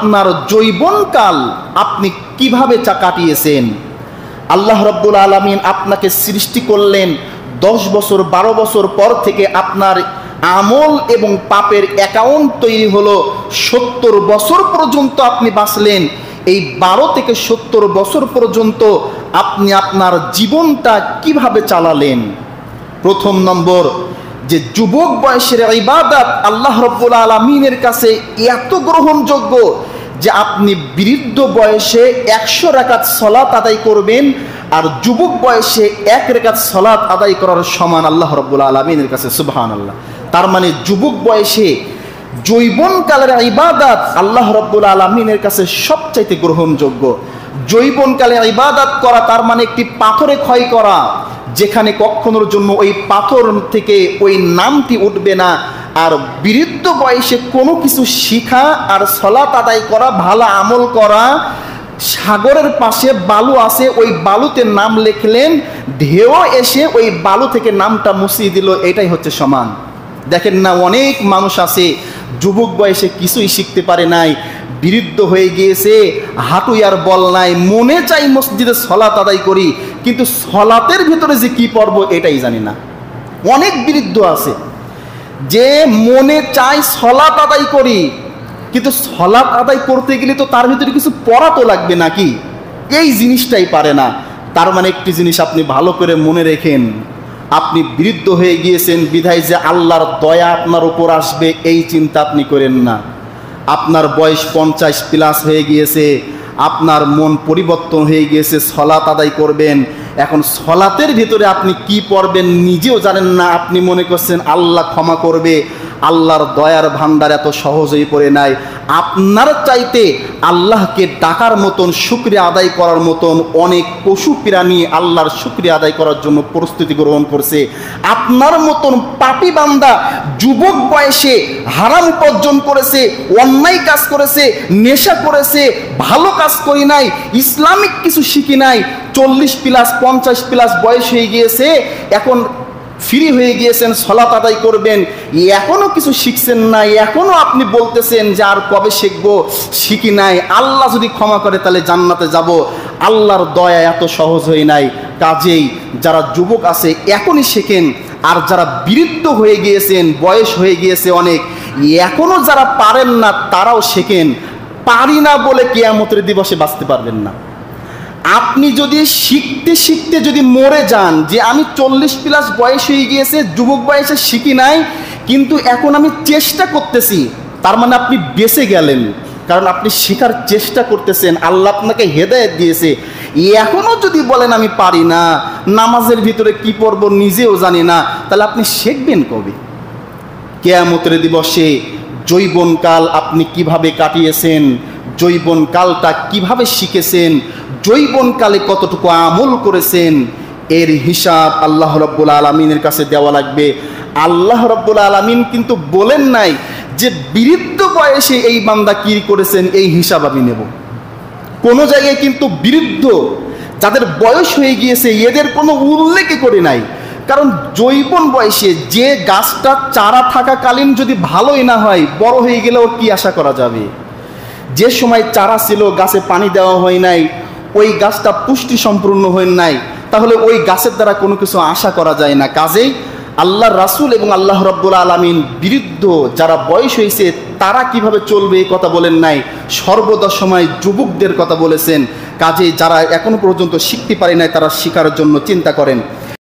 আপনার যৌবনকাল আপনি কিভাবে কাটিয়েছেন। আল্লাহ রাব্বুল আলামিন আপনাকে সৃষ্টি করলেন 10 বছর 12 বছর পর থেকে আপনার আমল এবং পাপের অ্যাকাউন্ট তৈরি হলো। 70 বছর পর্যন্ত আপনি বাঁচলেন। এই 12 থেকে 70 বছর পর্যন্ত আপনি আপনার জীবনটা কিভাবে চালালেন। প্রথম নম্বর, যে যুবক বয়সের ইবাদত আল্লাহ রাব্বুল আলামিনের কাছে এত গ্রহণযোগ্য যে আপনি বৃদ্ধ বয়সে 100 রাকাত সালাত আদায় করবেন, আর যুবক বয়সে 1 রাকাত সালাত আদায় করার সমান আল্লাহ রাব্বুল আলামিনের কাছে। সুবহানাল্লাহ। তার মানে যুবক বয়সে যৌবনকালের ইবাদত আল্লাহ রাব্বুল আলামিনের কাছে সবচাইতে গ্রহণযোগ্য। যৌবনকালে ইবাদত করা তার মানে একটি পাথরে ক্ষয় করা, যেখানে কখনোর জন্য ওই পাথর থেকে ওই নামটি উঠবে না। আর বৃদ্ধ বয়সে কোনো কিছু শিখা আর সালাত আদায় করা, ভালো আমল করা, সাগরের পাশে বালু আছে, ওই বালুতে নাম লিখলেন, ঢেউ এসে ওই বালু থেকে নামটা মুছিয়ে দিল, এটাই হচ্ছে সমান। দেখেন না, অনেক মানুষ আছে যুবক বয়সে কিছুই শিখতে পারে নাই, বৃদ্ধ হয়ে গিয়েছে, হাঁটু আর বল নাই, মনে চাই মসজিদে সালাত আদায় করি, কিন্তু সালাতের ভিতরে যে কি পড়ব এটাই জানি না। অনেক বৃদ্ধ আছে যে মনে চাই সালাত আদায় করি, কিন্তু সালাত আদায় করতে গেলে তো তার ভিতরে কিছু পড়া তো লাগবে নাকি, এই জিনিসটাই পারে না। তার মানে একটি জিনিস আপনি ভালো করে মনে রেখেন, আপনি বৃদ্ধ হয়ে গিয়েছেন বিধায় যে আল্লাহর দয়া আপনার উপর আসবে এই চিন্তা আপনি করেন না। আপনার বয়স 50 প্লাস হয়ে গিয়েছে, আপনার মন পরিবর্তন হয়ে গিয়েছে, সালাত আদায় করবেন। এখন সালাতের ভিতরে আপনি কি পড়বেন নিজেও জানেন না, আপনি মনে করছেন আল্লাহ ক্ষমা করবে। আল্লাহর দয়ার ভান্ডার এত সহজেই পড়ে নাই। আপনার চাইতে আল্লাহকে ডাকার মতন, শুকরিয়া আদায় করার মতন অনেক পশু প্রাণী আল্লাহর শুকরিয়া আদায় করার জন্য প্রস্তুতি গ্রহণ করছে। আপনার মতন পাপী বান্দা যুবক বয়সে হারাম উপার্জন করেছে, অন্যায় কাজ করেছে, নেশা করেছে, ভালো কাজ করি নাই, ইসলামিক কিছু শিখি নাই, 40 প্লাস 50 প্লাস বয়স হয়ে গিয়েছে, এখন ফ্রি হয়ে গিয়েছেন, সালাত আদায় করবেন, এখনো কিছু শিখছেন না, এখনো আপনি বলতেছেন যে আর কবে শিখবো, শিখি নাই, আল্লাহ যদি ক্ষমা করে তাহলে জান্নাতে যাব। আল্লাহর দয়া এত সহজ হয়ে নাই। কাজেই যারা যুবক আছে এখনই শেখেন, আর যারা বৃদ্ধ হয়ে গিয়েছেন, বয়স হয়ে গিয়েছে অনেক, এখনো যারা পারেন না তারাও শেখেন। পারি না বলে কিয়ামতের দিবসে বাঁচতে পারবেন না। আপনি যদি শিখতে শিখতে যদি মরে যান যে আমি 40 প্লাস বয়স হয়ে গিয়েছে, যুবক বয়সে শিখি নাই, কিন্তু এখন আমি চেষ্টা করতেছি, তার মানে আপনি বেঁচে গেলেন, কারণ আপনি শেখার চেষ্টা করতেছেন, আল্লাহ আপনাকে হেদায়েত দিয়েছে। এখনও যদি বলেন আমি পারি না, নামাজের ভিতরে কি পড়ব নিজেও জানি না, তাহলে আপনি শিখবেন কবে? কিয়ামতের দিবসে যৌবনকাল আপনি কিভাবে কাটিয়েছেন, যৌবনকালটা কিভাবে শিখেছেন, যৌবনকালে কতটুকু আমল করেছেন, এর হিসাব আল্লাহ রাব্বুল আলামিনের কাছে দেওয়া লাগবে। আল্লাহ রাব্বুল আলামিন কিন্তু বলেন নাই যে বৃদ্ধ বয়সে এই বান্দা কি করেছেন এই হিসাব আমি নেব। কোনো জায়গায় কিন্তু বৃদ্ধ যাদের বয়স হয়ে গিয়েছে এদের কোনো উল্লেখই করে নাই। কারণ যৌবন বয়সে যে গাছটা চারা থাকাকালীন যদি ভালোই না হয়, বড় হয়ে গেলে ওর কি আশা করা যাবে? যে সময় চারা ছিল, গাছে পানি দেওয়া হয় নাই, ওই গাছটা পুষ্টি সম্পূর্ণ হয় নাই, তাহলে ওই গাছের দ্বারা কোনো কিছু আশা করা যায় না। কাজেই আল্লাহর রাসূল এবং আল্লাহ রাব্বুল আলামিন বৃদ্ধ যারা বয়স হয়েছে তারা কিভাবে চলবে এই কথা বলেন নাই, সর্বদা সময় যুবকদের কথা বলেছেন। কাজেই যারা এখনো পর্যন্ত শিখতে পারে নাই তারা শিখার জন্য চিন্তা করেন।